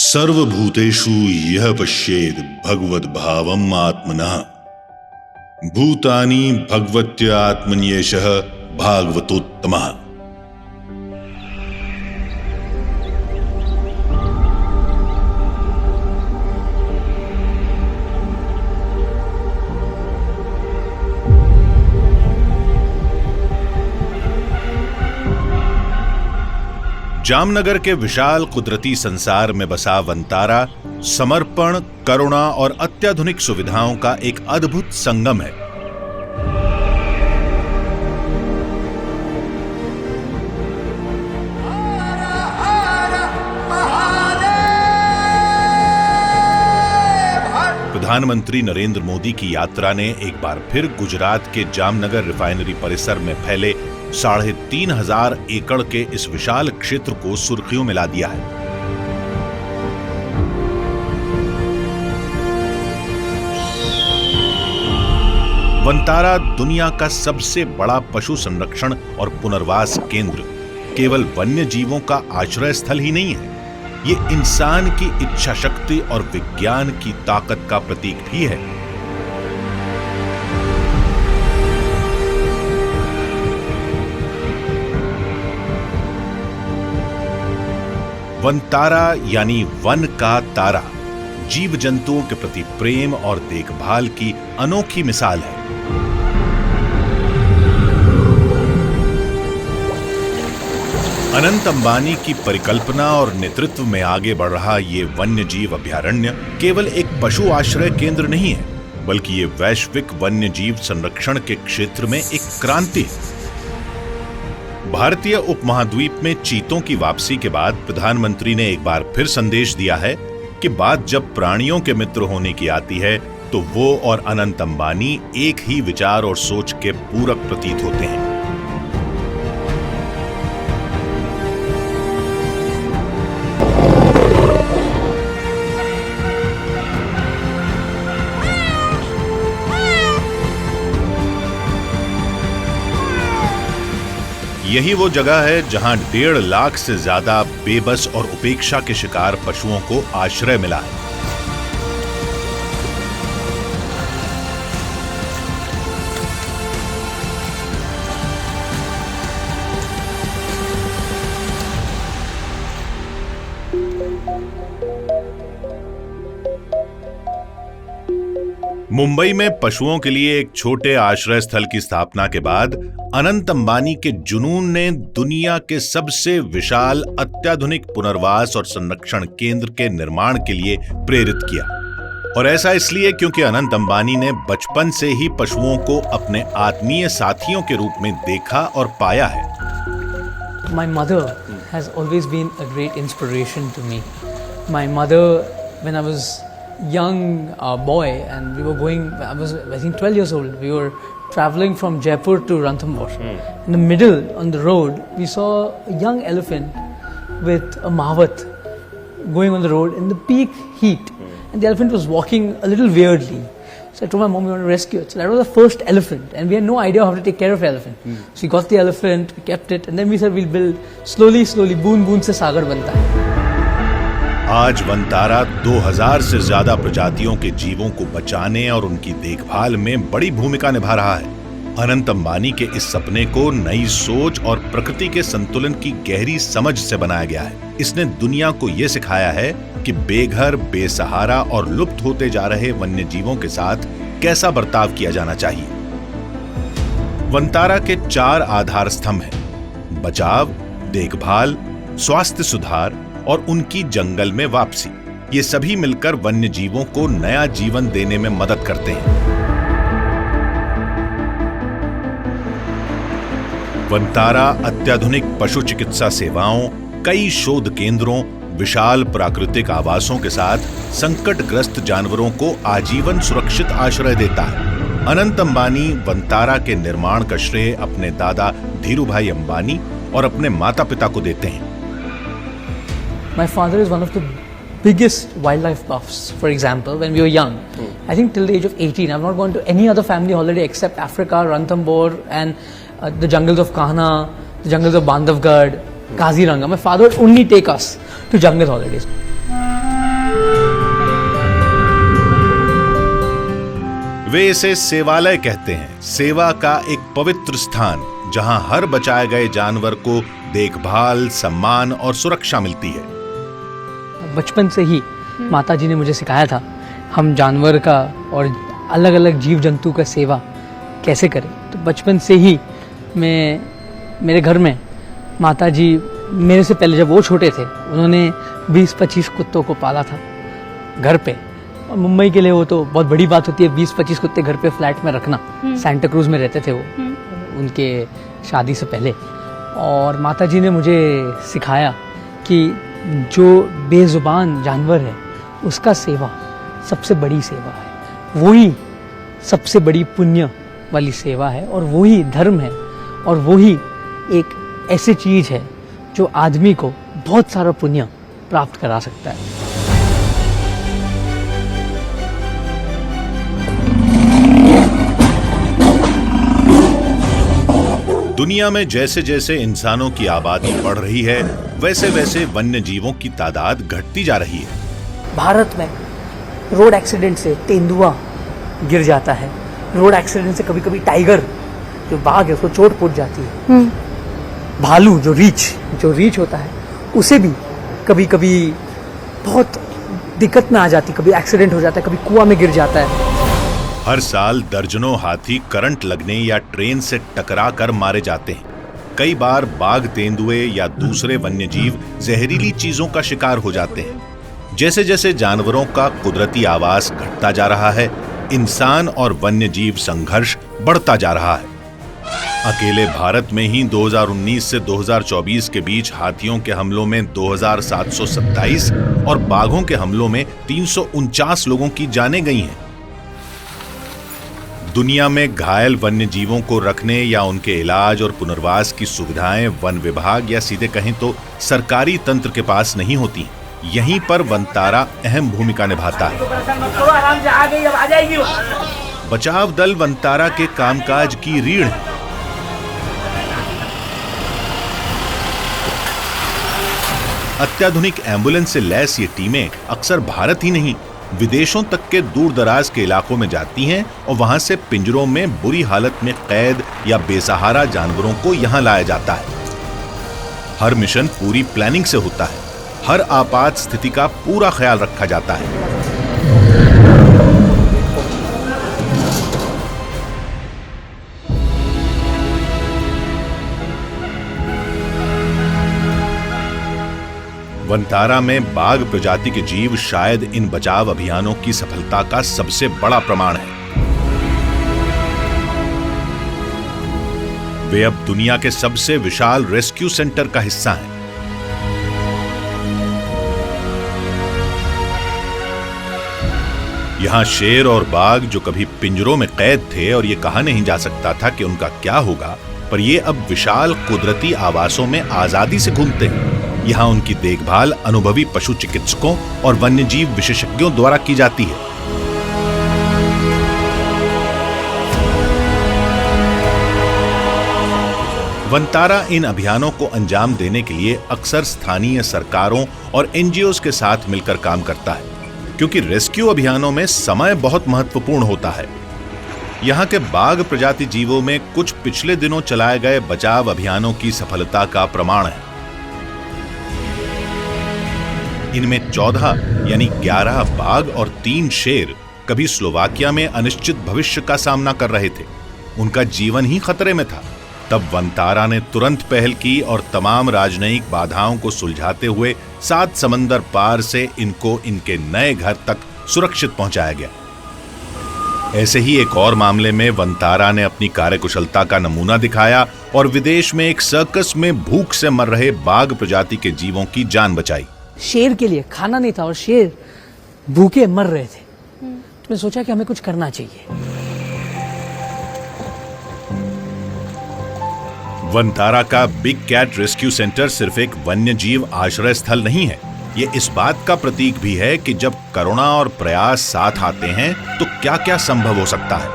सर्वभूतेषु यः पश्येद भगवद्भावम् आत्मनः भूतानि भगवत्यात्मन्येषः भागवतोत्तमः। जामनगर के विशाल कुदरती संसार में बसा वनतारा समर्पण, करुणा और अत्याधुनिक सुविधाओं का एक अद्भुत संगम है। प्रधानमंत्री नरेंद्र मोदी की यात्रा ने एक बार फिर गुजरात के जामनगर रिफाइनरी परिसर में फैले 3,500 एकड़ के इस विशाल क्षेत्र को सुर्खियों में ला दिया है। वनतारा दुनिया का सबसे बड़ा पशु संरक्षण और पुनर्वास केंद्र केवल वन्य जीवों का आश्रय स्थल ही नहीं है, ये इंसान की इच्छा शक्ति और विज्ञान की ताकत का प्रतीक भी है। वनतारा यानी वन का तारा जीव जंतुओं के प्रति प्रेम और देखभाल की अनोखी मिसाल है। अनंत अंबानी की परिकल्पना और नेतृत्व में आगे बढ़ रहा ये वन्य जीव अभयारण्य केवल एक पशु आश्रय केंद्र नहीं है, बल्कि ये वैश्विक वन्य जीव संरक्षण के क्षेत्र में एक क्रांति है। भारतीय उपमहाद्वीप में चीतों की वापसी के बाद प्रधानमंत्री ने एक बार फिर संदेश दिया है कि बात जब प्राणियों के मित्र होने की आती है तो वो और अनंत अंबानी एक ही विचार और सोच के पूरक प्रतीत होते हैं। यही वो जगह है जहां 1.5 लाख से ज्यादा बेबस और उपेक्षा के शिकार पशुओं को आश्रय मिला है। मुंबई में पशुओं के लिए एक छोटे आश्रय स्थल की स्थापना के बाद अनंत अंबानी के जुनून ने दुनिया के सबसे विशाल अत्याधुनिक पुनर्वास और संरक्षण केंद्र के निर्माण के लिए प्रेरित किया। और ऐसा इसलिए क्योंकि अनंत अंबानी ने बचपन से ही पशुओं को अपने आत्मीय साथियों के रूप में देखा और पाया है। My mother has always been a great inspiration to me. My mother, when I was young boy and we were going, I was I think 12 years old, we were traveling from Jaipur to Ranthambore. In the middle on the road we saw a young elephant with a mavat going on the road in the peak heat, and the elephant was walking a little weirdly. So I told my mom we want to rescue it. So that was the first elephant and we had no idea how to take care of the elephant. So we got the elephant, we kept it, and then we said we'll build slowly बूंद बूंद से सागर बनता है। आज वनतारा 2000 से ज्यादा प्रजातियों के जीवों को बचाने और उनकी देखभाल में बड़ी भूमिका निभा रहा है। अनंत अंबानी के इस सपने को नई सोच और प्रकृति के संतुलन की गहरी समझ से बनाया गया है। इसने दुनिया को यह सिखाया है कि बेघर, बेसहारा और लुप्त होते जा रहे वन्य जीवों के साथ कैसा बर्ताव किया जाना चाहिए। वनतारा के 4 आधार स्तंभ हैं: बचाव, देखभाल, स्वास्थ्य सुधार और उनकी जंगल में वापसी। ये सभी मिलकर वन्य जीवों को नया जीवन देने में मदद करते हैं। वनतारा अत्याधुनिक पशु चिकित्सा सेवाओं, कई शोध केंद्रों, विशाल प्राकृतिक आवासों के साथ संकटग्रस्त जानवरों को आजीवन सुरक्षित आश्रय देता है। अनंत अंबानी वनतारा के निर्माण का श्रेय अपने दादा धीरूभाई अंबानी और अपने माता पिता को देते हैं। My father is one of the biggest wildlife buffs. For example, when we were young, I think till the age of 18, I've not gone to any other family holiday except Africa, Ranthambore, and the jungles of Kahana, the jungles of Bandhavgarh, Kaziranga. My father would only take us to jungle holidays. वे इसे सेवालय कहते हैं, सेवा का एक पवित्र स्थान जहां हर बचाए गए जानवर को देखभाल, सम्मान और सुरक्षा मिलती है। बचपन से ही माताजी ने मुझे सिखाया था हम जानवर का और अलग अलग जीव जंतु का सेवा कैसे करें। तो बचपन से ही मेरे घर में माताजी मेरे से पहले जब वो छोटे थे उन्होंने 20-25 कुत्तों को पाला था घर पे। और मुंबई के लिए वो तो बहुत बड़ी बात होती है 20-25 कुत्ते घर पे फ्लैट में रखना। सेंटा क्रूज में रहते थे वो उनके शादी से पहले। और माताजी ने मुझे सिखाया कि जो बेजुबान जानवर है उसका सेवा सबसे बड़ी सेवा है, वही सबसे बड़ी पुण्य वाली सेवा है और वही धर्म है और वही एक ऐसी चीज है जो आदमी को बहुत सारा पुण्य प्राप्त करा सकता है। दुनिया में जैसे जैसे इंसानों की आबादी बढ़ रही है वैसे वैसे वन्य जीवों की तादाद घटती जा रही है। भारत में रोड एक्सीडेंट से तेंदुआ गिर जाता है, रोड एक्सीडेंट से कभी कभी टाइगर जो बाघ है उसको चोट पहुंच जाती है। भालू जो रीछ होता है उसे भी कभी कभी बहुत दिक्कत में आ जाती, कभी एक्सीडेंट हो जाता है, कभी कुआं में गिर जाता है। हर साल दर्जनों हाथी करंट लगने या ट्रेन से टकरा कर मारे जाते हैं। कई बार बाघ, तेंदुए या दूसरे वन्यजीव जहरीली चीजों का शिकार हो जाते हैं। जैसे जैसे जानवरों का कुदरती आवास घटता जा रहा है, इंसान और वन्यजीव संघर्ष बढ़ता जा रहा है। अकेले भारत में ही 2019 से 2024 के बीच हाथियों के हमलों में 2727 और बाघों के हमलों में 349 लोगों की जानें गई हैं। दुनिया में घायल वन्य जीवों को रखने या उनके इलाज और पुनर्वास की सुविधाएं वन विभाग या सीधे कहें तो सरकारी तंत्र के पास नहीं होती। यहीं पर वनतारा अहम भूमिका निभाता है। बचाव दल वनतारा के कामकाज की रीढ़ है। अत्याधुनिक एम्बुलेंस से लैस ये टीमें अक्सर भारत ही नहीं विदेशों तक के दूर दराज के इलाकों में जाती हैं और वहां से पिंजरों में बुरी हालत में कैद या बेसहारा जानवरों को यहां लाया जाता है। हर मिशन पूरी प्लानिंग से होता है, हर आपात स्थिति का पूरा ख्याल रखा जाता है। वनतारा में बाघ प्रजाति के जीव शायद इन बचाव अभियानों की सफलता का सबसे बड़ा प्रमाण है। वे अब दुनिया के सबसे विशाल रेस्क्यू सेंटर का हिस्सा हैं। यहां शेर और बाघ जो कभी पिंजरों में कैद थे और ये कहा नहीं जा सकता था कि उनका क्या होगा, पर ये अब विशाल कुदरती आवासों में आजादी से घूमते हैं। यहाँ उनकी देखभाल अनुभवी पशु चिकित्सकों और वन्यजीव विशेषज्ञों द्वारा की जाती है। वनतारा इन अभियानों को अंजाम देने के लिए अक्सर स्थानीय सरकारों और एनजीओज के साथ मिलकर काम करता है, क्योंकि रेस्क्यू अभियानों में समय बहुत महत्वपूर्ण होता है। यहाँ के बाघ प्रजाति जीवों में कुछ पिछले दिनों चलाए गए बचाव अभियानों की सफलता का प्रमाण है। इनमें 14 यानी 11 बाघ और 3 शेर कभी स्लोवाकिया में अनिश्चित भविष्य का सामना कर रहे थे। उनका जीवन ही खतरे में था। तब वनतारा ने तुरंत पहल की और तमाम राजनयिक बाधाओं को सुलझाते हुए 7 समंदर पार से इनको इनके नए घर तक सुरक्षित पहुंचाया गया। ऐसे ही एक और मामले में वनतारा ने अपनी कार्यकुशलता का नमूना दिखाया और विदेश में एक सर्कस में भूख से मर रहे बाघ प्रजाति के जीवों की जान बचाई। शेर के लिए खाना नहीं था और शेर भूखे मर रहे थे। तो मैंने सोचा कि हमें कुछ करना चाहिए। वनतारा का बिग कैट रेस्क्यू सेंटर सिर्फ एक वन्य जीव आश्रय स्थल नहीं है, ये इस बात का प्रतीक भी है कि जब करुणा और प्रयास साथ आते हैं तो क्या क्या संभव हो सकता है।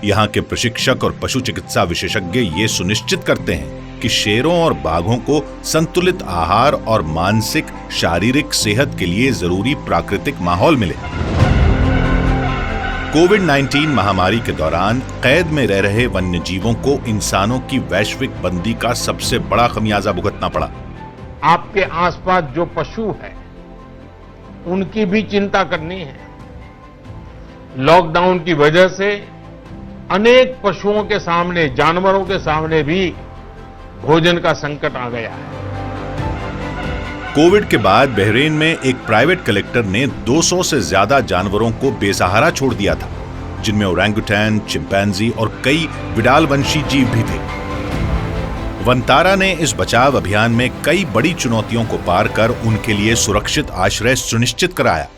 यहाँ के प्रशिक्षक और पशु चिकित्सा विशेषज्ञ ये सुनिश्चित करते हैं कि शेरों और बाघों को संतुलित आहार और मानसिक शारीरिक सेहत के लिए जरूरी प्राकृतिक माहौल मिले। कोविड-19 महामारी के दौरान कैद में रह रहे वन्य जीवों को इंसानों की वैश्विक बंदी का सबसे बड़ा खमियाजा भुगतना पड़ा। आपके आसपास जो पशु है उनकी भी चिंता करनी है। लॉकडाउन की वजह से अनेक पशुओं के सामने, जानवरों के सामने भी भोजन का संकट आ गया है। कोविड के बाद बहरीन में एक प्राइवेट कलेक्टर ने 200 से ज्यादा जानवरों को बेसहारा छोड़ दिया था, जिनमें ओरंगुटैन, चिंपैंजी और कई विडालवंशी जीव भी थे। वंतारा ने इस बचाव अभियान में कई बड़ी चुनौतियों को पार कर उनके लिए सुरक्षित आश्रय सुनिश्चित कराया।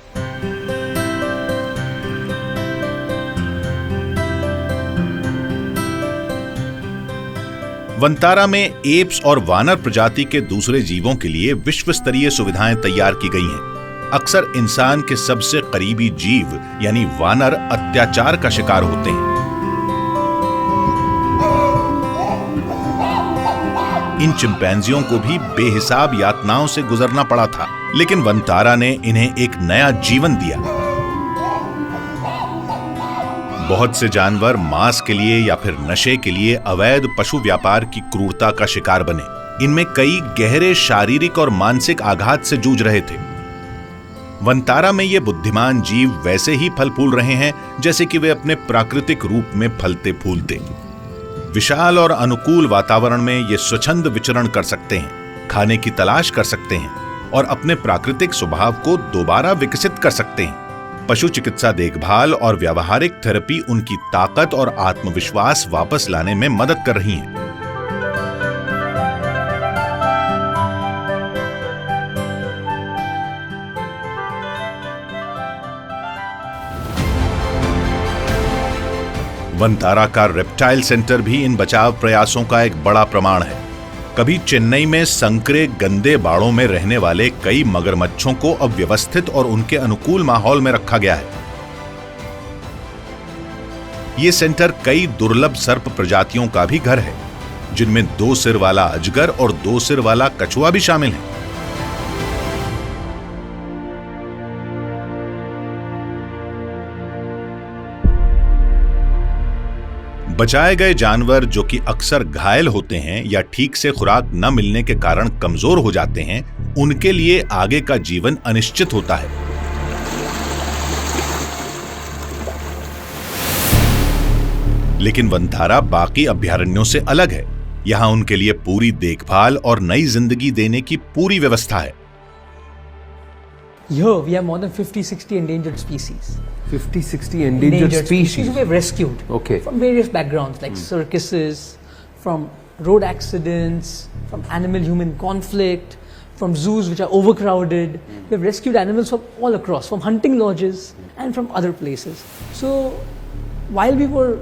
वंतारा में एप्स और वानर प्रजाति के दूसरे जीवों के लिए विश्व स्तरीय सुविधाएं तैयार की गई हैं। अक्सर इंसान के सबसे करीबी जीव यानी वानर अत्याचार का शिकार होते हैं। इन चिंपैंजियों को भी बेहिसाब यातनाओं से गुजरना पड़ा था, लेकिन वंतारा ने इन्हें एक नया जीवन दिया। बहुत से जानवर मांस के लिए या फिर नशे के लिए अवैध पशु व्यापार की क्रूरता का शिकार बने। इनमें कई गहरे शारीरिक और मानसिक आघात से जूझ रहे थे। वंतारा में ये बुद्धिमान जीव वैसे ही फल फूल रहे हैं जैसे कि वे अपने प्राकृतिक रूप में फलते फूलते। विशाल और अनुकूल वातावरण में ये स्वच्छंद विचरण कर सकते हैं, खाने की तलाश कर सकते हैं और अपने प्राकृतिक स्वभाव को दोबारा विकसित कर सकते हैं। पशु चिकित्सा देखभाल और व्यावहारिक थेरेपी उनकी ताकत और आत्मविश्वास वापस लाने में मदद कर रही हैं। वंतारा का रेप्टाइल सेंटर भी इन बचाव प्रयासों का एक बड़ा प्रमाण है। कभी चेन्नई में संकरे गंदे बाड़ों में रहने वाले कई मगरमच्छों को अब व्यवस्थित और उनके अनुकूल माहौल में रखा गया है। ये सेंटर कई दुर्लभ सर्प प्रजातियों का भी घर है, जिनमें 2 सिर वाला अजगर और 2 सिर वाला कछुआ भी शामिल है। बचाए गए जानवर जो कि अक्सर घायल होते हैं या ठीक से खुराक न मिलने के कारण कमजोर हो जाते हैं, उनके लिए आगे का जीवन अनिश्चित होता है। लेकिन वंतारा बाकी अभयारण्यों से अलग है। यहां उनके लिए पूरी देखभाल और नई जिंदगी देने की पूरी व्यवस्था है। Here we have more than 50-60 endangered species. 50-60 endangered species we have rescued from various backgrounds like circuses, from road accidents, from animal-human conflict, from zoos which are overcrowded. We have rescued animals from all across, from hunting lodges and from other places. So while we were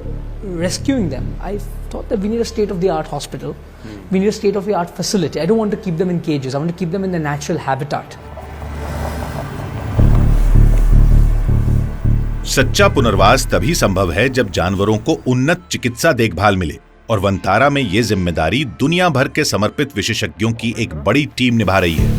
rescuing them, I thought that we need a state-of-the-art hospital. We need a state-of-the-art facility. I don't want to keep them in cages. I want to keep them in their natural habitat. सच्चा पुनर्वास तभी संभव है जब जानवरों को उन्नत चिकित्सा देखभाल मिले, और वंतारा में ये जिम्मेदारी दुनिया भर के समर्पित विशेषज्ञों की एक बड़ी टीम निभा रही है।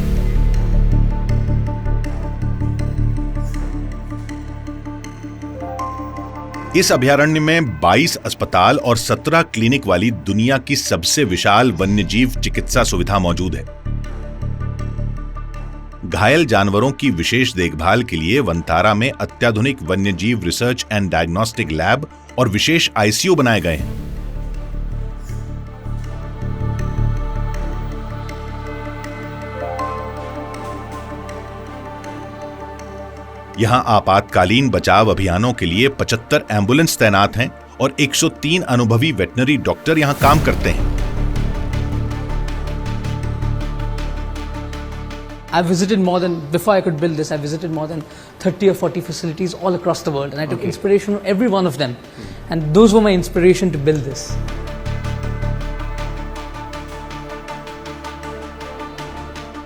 इस अभयारण्य में 22 अस्पताल और 17 क्लिनिक वाली दुनिया की सबसे विशाल वन्यजीव चिकित्सा सुविधा मौजूद है। घायल जानवरों की विशेष देखभाल के लिए वंतारा में अत्याधुनिक वन्यजीव रिसर्च एंड डायग्नोस्टिक लैब और विशेष आईसीयू बनाए गए हैं। यहां आपातकालीन बचाव अभियानों के लिए 75 एम्बुलेंस तैनात हैं और 103 अनुभवी वेटनरी डॉक्टर यहां काम करते हैं। I visited more than, before I could build this, I visited more than 30 or 40 facilities all across the world, and I took inspiration from every one of them, and those were my inspiration to build this.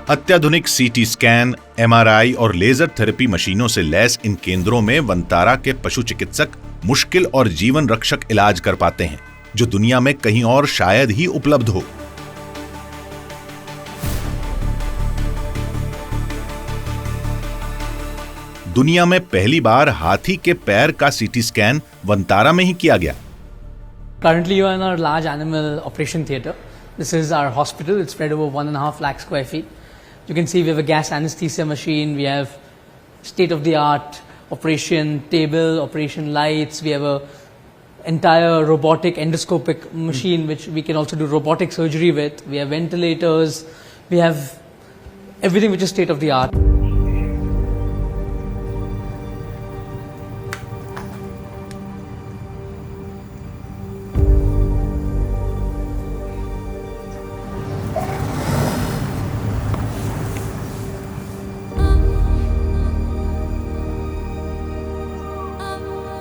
अत्याधुनिक CT scan, MRI और laser therapy मशीनों से lace इन केंद्रों में वंतारा के पशु चिकित्सक मुश्किल और जीवन रक्षक इलाज कर पाते हैं, जो दुनिया में कहीं और शायद ही उपलब्ध हो। दुनिया में पहली बार हाथी के पैर का सीटी स्कैन वंतारा में ही किया गया। Currently, you are in our large animal operation theatre. This is our hospital. It's spread over 1.5 lakh square feet. You can see we have a gas anesthesia machine. We have state-of-the-art operation table, operation lights. We have a entire robotic endoscopic machine which we can also do robotic surgery with. We have ventilators. We have everything which is state-of-the-art.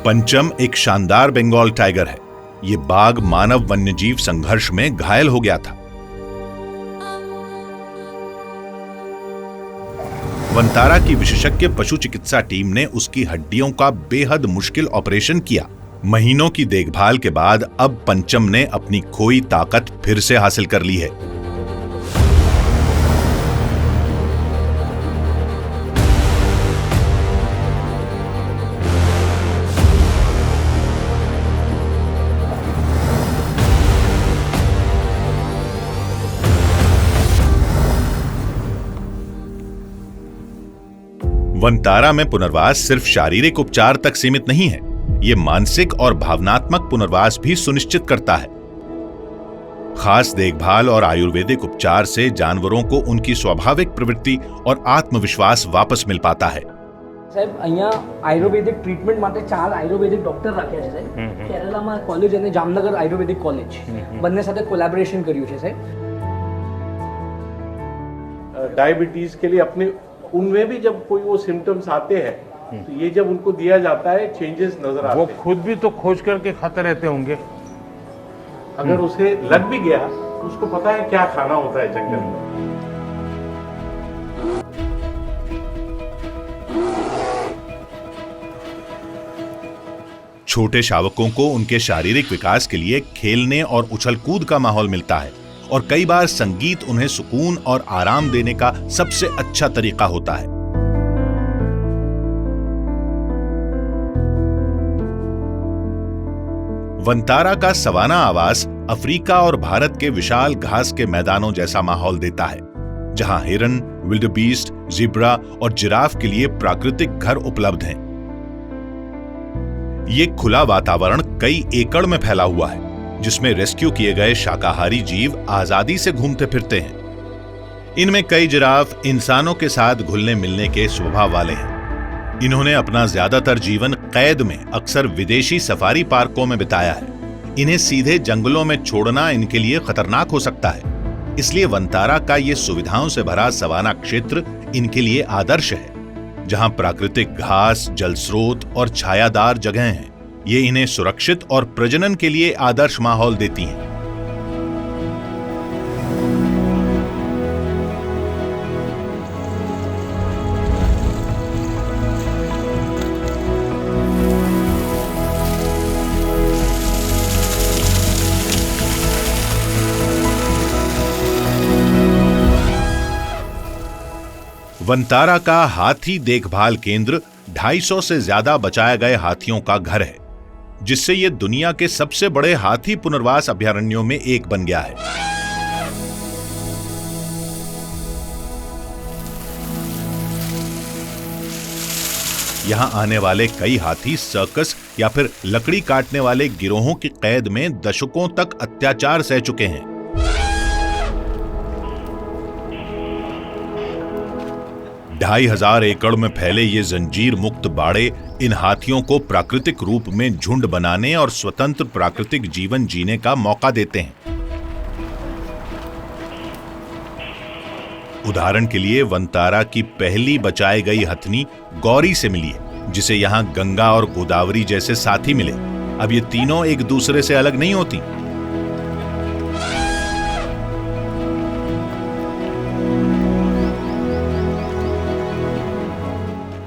पंचम एक शानदार Bengal tiger है। ये बाघ मानव वन्यजीव संघर्ष में घायल हो गया था। वंतारा की विशेषज्ञ पशु चिकित्सा टीम ने उसकी हड्डियों का बेहद मुश्किल ऑपरेशन किया। महीनों की देखभाल के बाद अब पंचम ने अपनी खोई ताकत फिर से हासिल कर ली है। वंतारा में पुनर्वास सिर्फ शारीरिक उपचार तक सीमित नहीं है, ये मानसिक और भावनात्मक पुनर्वास भी सुनिश्चित करता है। खास देखभाल और आयुर्वेदिक उपचार से जानवरों को उनकी स्वाभाविक प्रवृत्ति और आत्मविश्वास वापस मिल पाता है। साहब અહીંયા આયુર્વેદિક ટ્રીટમેન્ટ માટે 4 આયુર્વેદિક ડોક્ટર રાખ્યા છે સાહેબ। કેરલામાં કોલેજ અને જામનગર આયુર્વેદિક કોલેજ બંને સાથે કોલેબોરેશન કર્યું છે સાહેબ। डायबिटीज के लिए अपने उनमें भी जब कोई वो सिम्टम्स आते हैं तो ये जब उनको दिया जाता है चेंजेस नजर आते हैं। वो खुद भी तो खोज करके खाते रहते होंगे। अगर उसे लग भी गया तो उसको पता है क्या खाना होता है जंगल में। छोटे शावकों को उनके शारीरिक विकास के लिए खेलने और उछल कूद का माहौल मिलता है और कई बार संगीत उन्हें सुकून और आराम देने का सबसे अच्छा तरीका होता है। वंतारा का सवाना आवास अफ्रीका और भारत के विशाल घास के मैदानों जैसा माहौल देता है, जहां हिरन, विल्डबीस्ट, ज़ेब्रा और जिराफ के लिए प्राकृतिक घर उपलब्ध हैं। ये खुला वातावरण कई एकड़ में फैला हुआ है, जिसमें रेस्क्यू किए गए शाकाहारी जीव आजादी से घूमते फिरते हैं। इनमें कई जिराफ इंसानों के साथ घुलने मिलने के स्वभाव वाले हैं। इन्होंने अपना ज्यादातर जीवन कैद में अक्सर विदेशी सफारी पार्कों में बिताया है। इन्हें सीधे जंगलों में छोड़ना इनके लिए खतरनाक हो सकता है, इसलिए वंतारा का ये सुविधाओं से भरा सवाना क्षेत्र इनके लिए आदर्श है, जहां प्राकृतिक घास, जल स्रोत और छायादार जगह हैं। ये इन्हें सुरक्षित और प्रजनन के लिए आदर्श माहौल देती हैं। वंतारा का हाथी देखभाल केंद्र 250 से ज्यादा बचाए गए हाथियों का घर है, जिससे यह दुनिया के सबसे बड़े हाथी पुनर्वास अभयारण्यों में एक बन गया है। यहां आने वाले कई हाथी सर्कस या फिर लकड़ी काटने वाले गिरोहों की कैद में दशकों तक अत्याचार सह चुके हैं। 2500 एकड़ में फैले ये जंजीर मुक्त बाड़े इन हाथियों को प्राकृतिक रूप में झुंड बनाने और स्वतंत्र प्राकृतिक जीवन जीने का मौका देते हैं। उदाहरण के लिए वंतारा की पहली बचाई गई हथनी गौरी से मिली है, जिसे यहां गंगा और गोदावरी जैसे साथी मिले। अब ये तीनों एक दूसरे से अलग नहीं होती।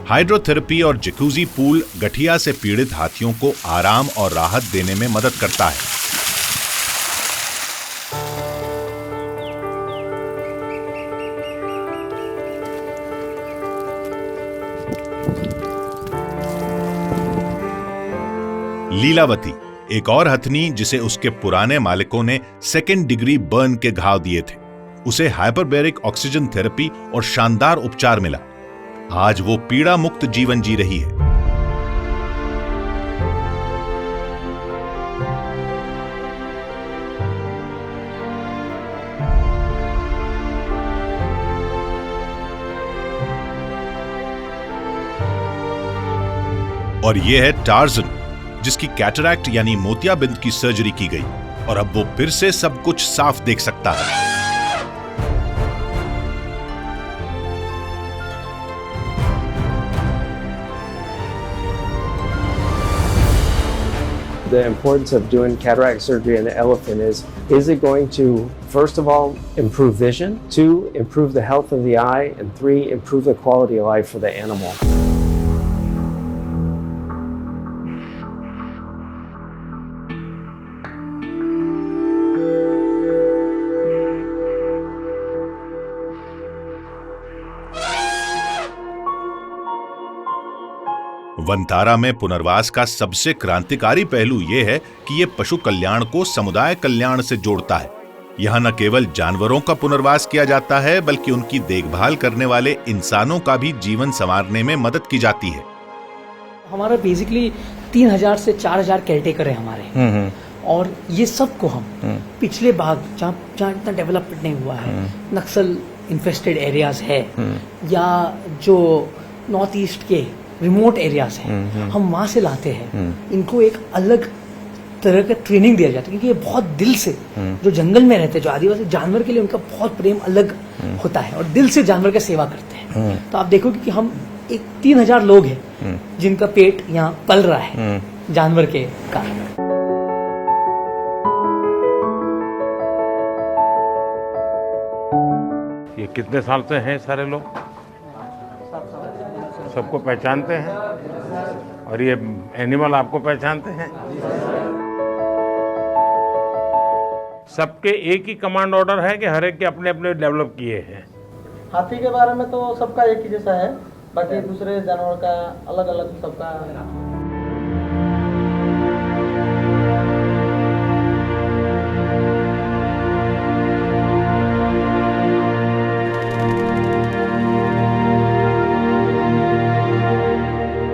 हाइड्रोथेरेपी और जकूजी पूल गठिया से पीड़ित हाथियों को आराम और राहत देने में मदद करता है। लीलावती, एक और हथनी जिसे उसके पुराने मालिकों ने 2nd डिग्री बर्न के घाव दिए थे, उसे हाइपरबैरिक ऑक्सीजन थेरेपी और शानदार उपचार मिला। आज वो पीड़ा मुक्त जीवन जी रही है। और ये है टार्जन, जिसकी कैटरैक्ट यानी मोतियाबिंद की सर्जरी की गई और अब वो फिर से सब कुछ साफ देख सकता है। The importance of doing cataract surgery in the elephant is it going to, first of all, improve vision, 2, improve the health of the eye, and 3, improve the quality of life for the animal. Vantara में पुनर्वास का सबसे क्रांतिकारी पहलू यह है कि यह पशु कल्याण को समुदाय कल्याण से जोड़ता है। यहाँ न केवल जानवरों का पुनर्वास किया जाता है, बल्कि उनकी देखभाल करने वाले इंसानों का भी जीवन संवारने में मदद की जाती है। हमारा बेसिकली 3000 से 4000 केयरटेकर है हमारे, और ये सबको हम पिछले भाग जहाँ इतना डेवलपमेंट नहीं हुआ है, नक्सल इन्फेस्टेड एरियाज है या जो नॉर्थ ईस्ट के रिमोट एरियाज हैं, हम वहाँ से लाते हैं। इनको एक अलग तरह का ट्रेनिंग दिया जाता है, क्योंकि ये बहुत दिल से जो जंगल में रहते हैं, जो आदिवासी जानवर के लिए उनका बहुत प्रेम अलग होता है और दिल से जानवर का सेवा करते हैं। तो आप देखोगे कि हम एक 3000 लोग हैं जिनका पेट यहाँ पल रहा है जानवर के कारण। ये कितने साल से हैं सारे लोग? सबको पहचानते हैं? और ये एनिमल आपको पहचानते हैं? सबके एक ही कमांड ऑर्डर है कि हर एक के अपने अपने डेवलप किए हैं? हाथी के बारे में तो सबका एक ही जैसा है, बाकी दूसरे जानवर का अलग अलग सबका।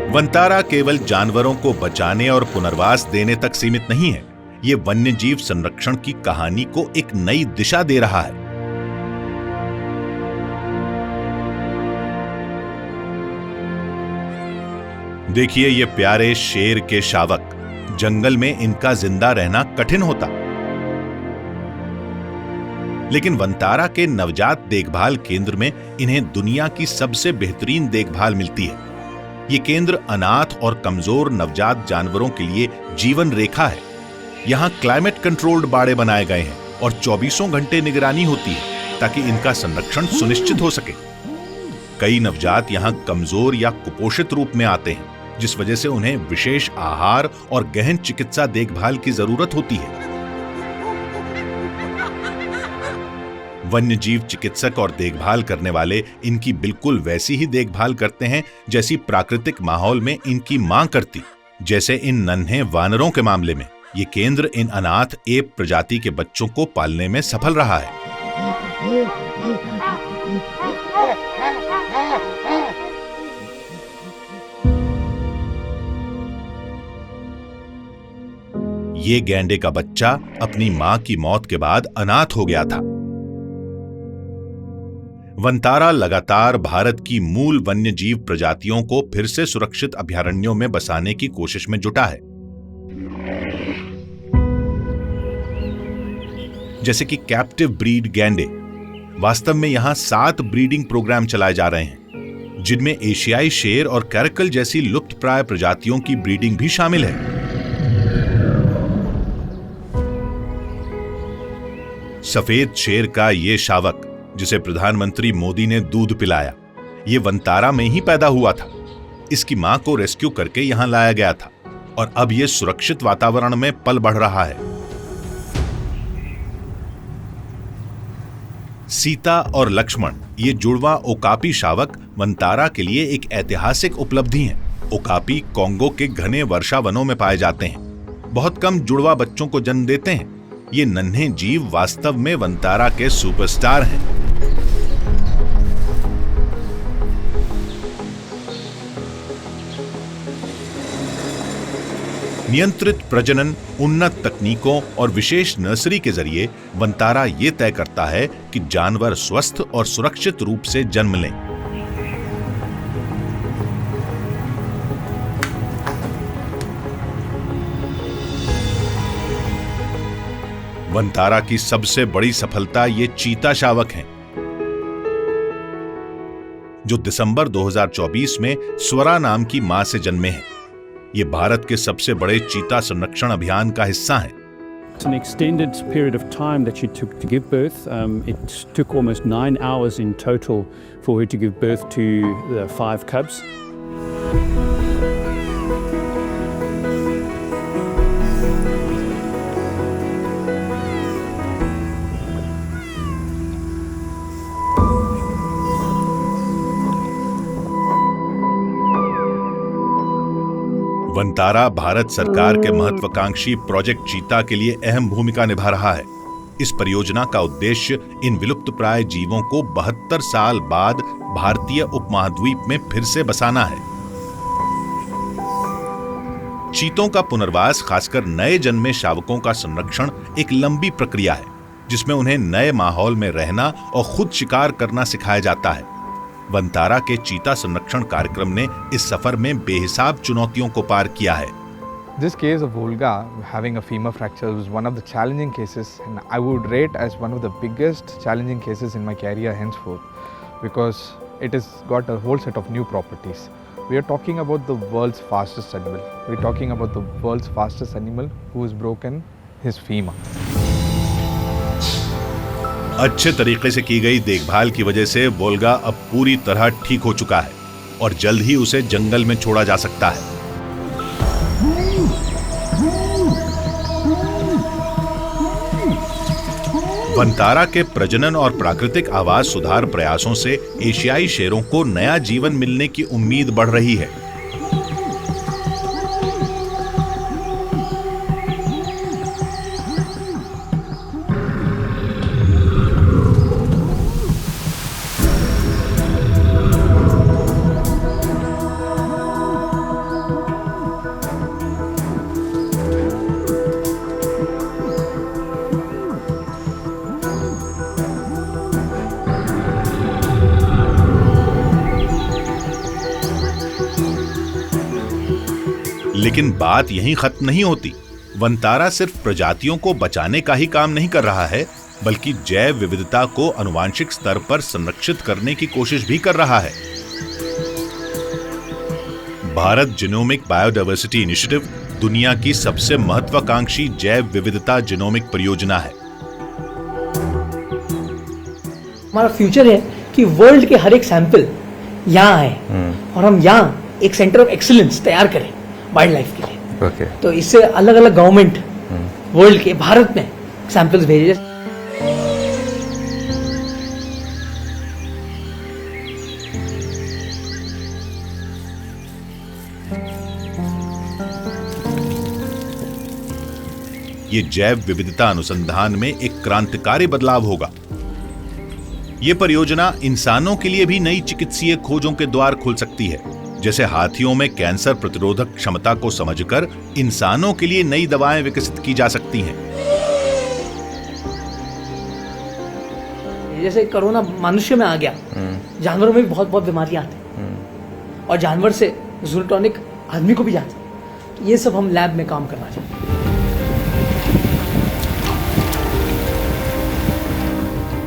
वनतारा केवल जानवरों को बचाने और पुनर्वास देने तक सीमित नहीं है, ये वन्यजीव संरक्षण की कहानी को एक नई दिशा दे रहा है। देखिए ये प्यारे शेर के शावक, जंगल में इनका जिंदा रहना कठिन होता, लेकिन वनतारा के नवजात देखभाल केंद्र में इन्हें दुनिया की सबसे बेहतरीन देखभाल मिलती है। ये केंद्र अनाथ और कमजोर नवजात जानवरों के लिए जीवन रेखा है। यहाँ क्लाइमेट कंट्रोल्ड बाड़े बनाए गए हैं और 24 घंटे निगरानी होती है ताकि इनका संरक्षण सुनिश्चित हो सके। कई नवजात यहाँ कमजोर या कुपोषित रूप में आते हैं, जिस वजह से उन्हें विशेष आहार और गहन चिकित्सा देखभाल की जरूरत होती है। वन्यजीव चिकित्सक और देखभाल करने वाले इनकी बिल्कुल वैसी ही देखभाल करते हैं जैसी प्राकृतिक माहौल में इनकी मां करती। जैसे इन नन्हे वानरों के मामले में ये केंद्र इन अनाथ एप प्रजाति के बच्चों को पालने में सफल रहा है। ये गैंडे का बच्चा अपनी मां की मौत के बाद अनाथ हो गया था। वनतारा लगातार भारत की मूल वन्यजीव प्रजातियों को फिर से सुरक्षित अभयारण्यों में बसाने की कोशिश में जुटा है। जैसे कि कैप्टिव ब्रीड गैंडे। वास्तव में यहां 7 ब्रीडिंग प्रोग्राम चलाए जा रहे हैं, जिनमें एशियाई शेर और कैरकल जैसी लुप्तप्राय प्रजातियों की ब्रीडिंग भी शामिल है। सफेद शेर का ये शावक, जिसे प्रधानमंत्री मोदी ने दूध पिलाया, ये वनतारा में ही पैदा हुआ था। इसकी मां को रेस्क्यू करके यहां लाया गया था और अब ये सुरक्षित वातावरण में पल बढ़ रहा है। सीता और लक्ष्मण, ये जुड़वा ओकापी शावक वनतारा के लिए एक ऐतिहासिक उपलब्धि है। ओकापी कोंगो के घने वर्षा वनों में पाए जाते हैं। बहुत कम जुड़वा बच्चों को जन्म देते हैं। ये नन्हे जीव वास्तव में वंतारा के सुपरस्टार हैं। नियंत्रित प्रजनन, उन्नत तकनीकों और विशेष नर्सरी के जरिए वंतारा ये तय करता है कि जानवर स्वस्थ और सुरक्षित रूप से जन्म लें। वंतारा की सबसे बड़ी सफलता ये चीता शावक हैं, जो दिसंबर 2024 में स्वरा नाम की मां से जन्मे हैं। ये भारत के सबसे बड़े चीता संरक्षण अभियान का हिस्सा हैं। It's an extended period of time that she took to give birth. It took almost 9 hours in total for her to give birth to the 5 cubs. Vantara Bharat सरकार के महत्वाकांक्षी प्रोजेक्ट चीता के लिए अहम भूमिका निभा रहा है। इस परियोजना का उद्देश्य इन विलुप्तप्राय जीवों को 72 साल बाद भारतीय उपमहाद्वीप में फिर से बसाना है। चीतों का पुनर्वास, खासकर नए जन्मे शावकों का संरक्षण एक लंबी प्रक्रिया है, जिसमें उन्हें नए माहौल में रहना और खुद शिकार करना सिखाया जाता है। वंतारा के चीता संरक्षण कार्यक्रम ने इस सफर में बेहिसाब चुनौतियों को पार किया है। This case of Volga having a femur fracture was one of the challenging cases, and I would rate as one of the biggest challenging cases in my career henceforth, because it has got a whole set of new properties. We are talking about the world's fastest animal. We are talking about the world's fastest animal who has broken his femur. अच्छे तरीके से की गई देखभाल की वजह से वोल्गा अब पूरी तरह ठीक हो चुका है और जल्द ही उसे जंगल में छोड़ा जा सकता है। वंतारा के प्रजनन और प्राकृतिक आवास सुधार प्रयासों से एशियाई शेरों को नया जीवन मिलने की उम्मीद बढ़ रही है। लेकिन बात यहीं खत्म नहीं होती। वंतारा सिर्फ प्रजातियों को बचाने का ही काम नहीं कर रहा है, बल्कि जैव विविधता को आनुवांशिक स्तर पर संरक्षित करने की कोशिश भी कर रहा है। भारत जीनोमिक बायोडायवर्सिटी इनिशिएटिव दुनिया की सबसे महत्वाकांक्षी जैव विविधता जीनोमिक परियोजना है। हमारा फ्यूचर है कि वर्ल्ड के हर एक सैंपल यहाँ आए और हम यहाँ एक सेंटर ऑफ एक्सीलेंस तैयार करें वाइल्ड लाइफ के लिए। तो इससे अलग अलग गवर्नमेंट वर्ल्ड के भारत में सैंपल्स भेजे। ये जैव विविधता अनुसंधान में एक क्रांतिकारी बदलाव होगा। ये परियोजना इंसानों के लिए भी नई चिकित्सीय खोजों के द्वार खोल सकती है, जैसे हाथियों में कैंसर प्रतिरोधक क्षमता को समझकर इंसानों के लिए नई दवाएं विकसित की जा सकती हैं। जैसे कोरोना मनुष्य में आ गया, जानवरों में भी बहुत बहुत बीमारियां आती और जानवर से जूनोटॉनिक आदमी को भी जाती। तो ये सब हम लैब में काम करना चाहते हैं।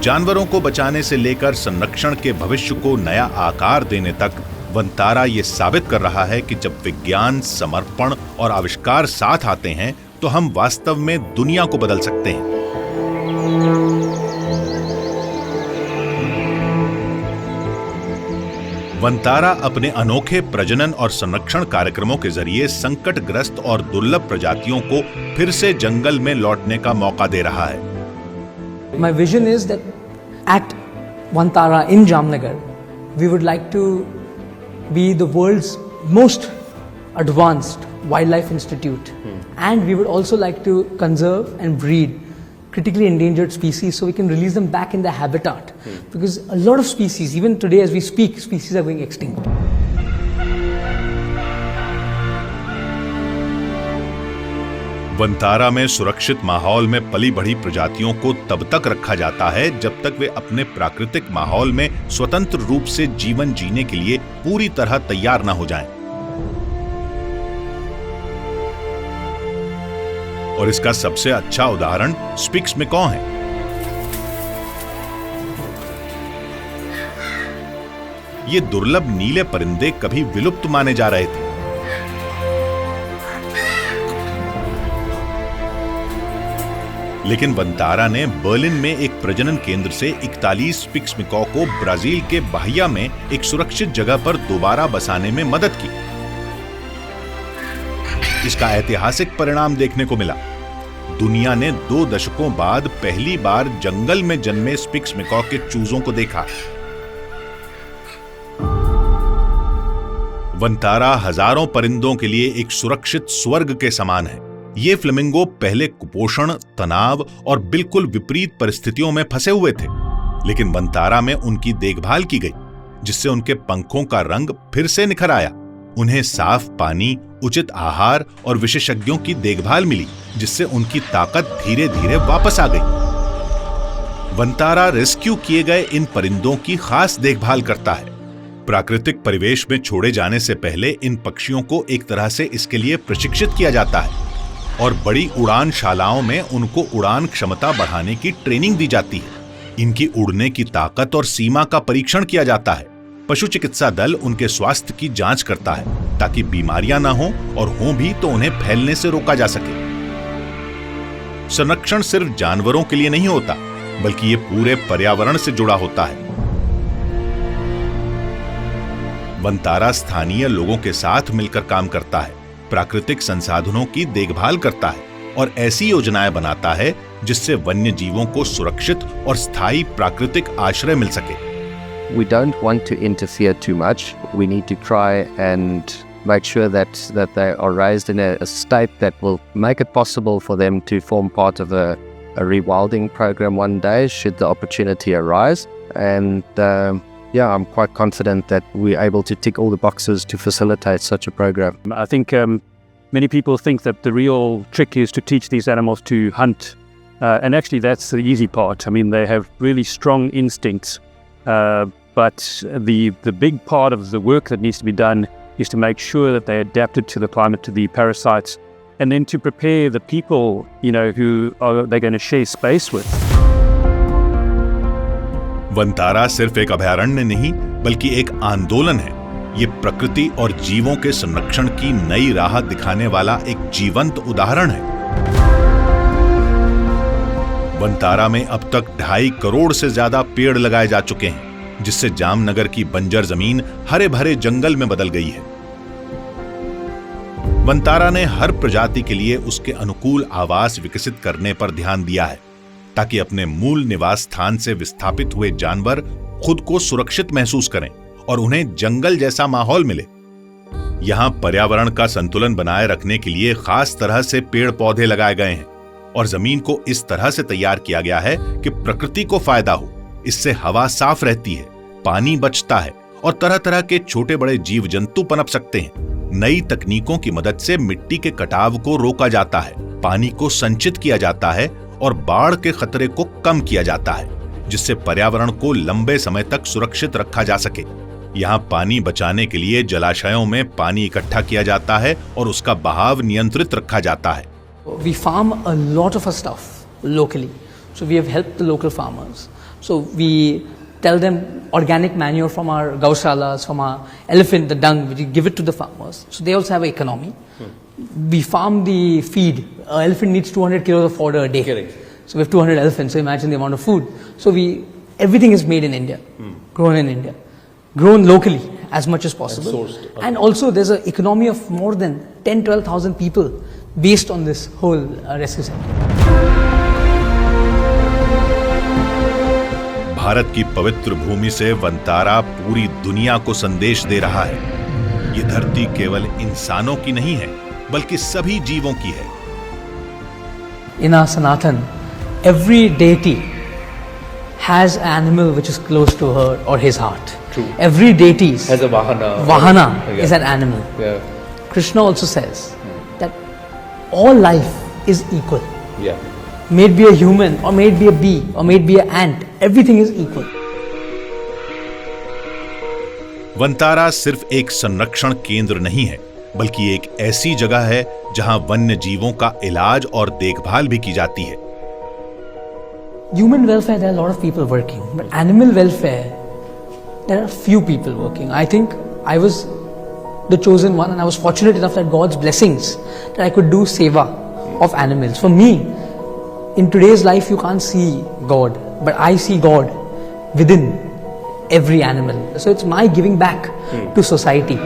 जानवरों को बचाने से लेकर संरक्षण के भविष्य को नया आकार देने तक वंतारा ये साबित कर रहा है कि जब विज्ञान, समर्पण और आविष्कार साथ आते हैं तो हम वास्तव में दुनिया को बदल सकते हैं। वंतारा अपने अनोखे प्रजनन और संरक्षण कार्यक्रमों के जरिए संकटग्रस्त और दुर्लभ प्रजातियों को फिर से जंगल में लौटने का मौका दे रहा है। My vision is that at Vantara in Jamnagar, we would like to be the world's most advanced Wildlife Institute, and we would also like to conserve and breed critically endangered species so we can release them back in their habitat, because a lot of species, even today as we speak, species are going extinct. Vantara में सुरक्षित माहौल में पली बढ़ी प्रजातियों को तब तक रखा जाता है जब तक वे अपने प्राकृतिक माहौल में स्वतंत्र रूप से जीवन जीने के लिए पूरी तरह तैयार न हो जाएं। और इसका सबसे अच्छा उदाहरण स्पिक्स मैकॉ है। ये दुर्लभ नीले परिंदे कभी विलुप्त माने जा रहे थे, लेकिन वनतारा ने बर्लिन में एक प्रजनन केंद्र से 41 स्पिक्स मैकॉ को ब्राजील के बाहिया में एक सुरक्षित जगह पर दोबारा बसाने में मदद की। इसका ऐतिहासिक परिणाम देखने को मिला। दुनिया ने 2 दशकों बाद पहली बार जंगल में जन्मे स्पिक्स मैकॉ के चूजों को देखा। वनतारा हजारों परिंदों के लिए एक सुरक्षित स्वर्ग के समान है। ये फ्लेमिंगो पहले कुपोषण, तनाव और बिल्कुल विपरीत परिस्थितियों में फंसे हुए थे, लेकिन वनतारा में उनकी देखभाल की गई, जिससे उनके पंखों का रंग फिर से निखर आया। उन्हें साफ पानी, उचित आहार और विशेषज्ञों की देखभाल मिली, जिससे उनकी ताकत धीरे धीरे वापस आ गई। वनतारा रेस्क्यू किए गए इन परिंदों की खास देखभाल करता है। प्राकृतिक परिवेश में छोड़े जाने से पहले इन पक्षियों को एक तरह से इसके लिए प्रशिक्षित किया जाता है और बड़ी उड़ान शालाओं में उनको उड़ान क्षमता बढ़ाने की ट्रेनिंग दी जाती है। इनकी उड़ने की ताकत और सीमा का परीक्षण किया जाता है। पशु चिकित्सा दल उनके स्वास्थ्य की जांच करता है ताकि बीमारियां ना हो, और हों भी तो उन्हें फैलने से रोका जा सके। संरक्षण सिर्फ जानवरों के लिए नहीं होता, बल्कि ये पूरे पर्यावरण से जुड़ा होता है। वनतारा स्थानीय लोगों के साथ मिलकर काम करता है, प्राकृतिक संसाधनों की देखभाल करता है और ऐसी योजनाएं बनाता है जिससे वन्य जीवों को सुरक्षित और स्थायी प्राकृतिक आश्रय मिल सके। We don't want to interfere too much. We need to try and make sure that they are raised in a state that will make it possible for them to form part of a rewilding program one day, should the opportunity arise. And yeah, I'm quite confident that we're able to tick all the boxes to facilitate such a program. I think many people think that the real trick is to teach these animals to hunt. And actually that's the easy part. I mean, they have really strong instincts. But the big part of the work that needs to be done is to make sure that they're adapted to the climate, to the parasites, and then to prepare the people, who they're going to share space with. Vantara सिर्फ एक अभयारण्य नहीं, बल्कि एक आंदोलन है। ये प्रकृति और जीवों के संरक्षण की नई राह दिखाने वाला एक जीवंत उदाहरण है। वनतारा में अब तक 2.5 करोड़ से ज्यादा पेड़ लगाए जा चुके हैं, जिससे जामनगर की बंजर जमीन हरे भरे जंगल में बदल गई है। वनतारा ने हर प्रजाति के लिए उसके अनुकूल आवास विकसित करने पर ध्यान दिया है, ताकि अपने मूल निवास स्थान से विस्थापित हुए जानवर खुद को सुरक्षित महसूस करें और उन्हें जंगल जैसा माहौल मिले। यहां पर्यावरण का संतुलन बनाए रखने के लिए खास तरह से पेड़ पौधे लगाए गए हैं और जमीन को इस तरह से तैयार किया गया है कि प्रकृति को फायदा हो। इससे हवा साफ रहती है, पानी बचता है और तरह तरह के छोटे बड़े जीव जंतु पनप सकते हैं। नई तकनीकों की मदद से मिट्टी के कटाव को रोका जाता है, पानी को संचित किया जाता है और बाढ़ के खतरे को कम किया जाता है, जिससे पर्यावरण को लंबे समय तक सुरक्षित रखा जा सके। यहाँ पानी बचाने के लिए जलाशयों में पानी इकट्ठा किया जाता है और उसका बहाव नियंत्रित रखा जाता है। We farm a lot of our stuff locally, so we have helped the local farmers. So we tell them organic manure from our gaushalas, from our elephant, the dung, we give it to the farmers. So they also have an economy. We farm the feed. An elephant needs 200 kilos of fodder a day. Correct. So we have 200 elephants, so imagine the amount of food. So everything is made in India, grown in India, grown locally as much as possible. And sourced. Okay. And also there's an economy of more than 10-12,000 people based on this whole rescue center. Bharat की पवित्र भूमि से वनतारा पूरी दुनिया को संदेश दे रहा है। ये धरती केवल इंसानों की नहीं है, बल्कि सभी जीवों की है। In our Sanatan, every deity has an animal which is close to her or his heart. True. Every deity Has a Vahana. Vahana Yeah. is an animal. Yeah. Krishna also says that all life is equal. Yeah. May it be a human, or may it be a bee, or may it be an ant, everything is equal. Vantara सिर्फ एक संरक्षण केंद्र नहीं है, बल्कि एक ऐसी जगह है जहां वन्य जीवों का इलाज और देखभाल भी की जाती है। Human welfare, there are a lot of people working, but animal welfare, there are few people working. I think I was the chosen one, and I was fortunate enough that God's blessings that I could do seva of animals. For me, in today's life, you can't see God, but I see God within every animal. So it's my giving back to society.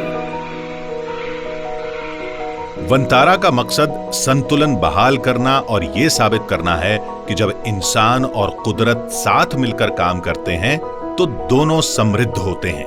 Vantara का मकसद संतुलन बहाल करना और ये साबित करना है कि जब इंसान और कुदरत साथ मिलकर काम करते हैं तो दोनों समृद्ध होते हैं।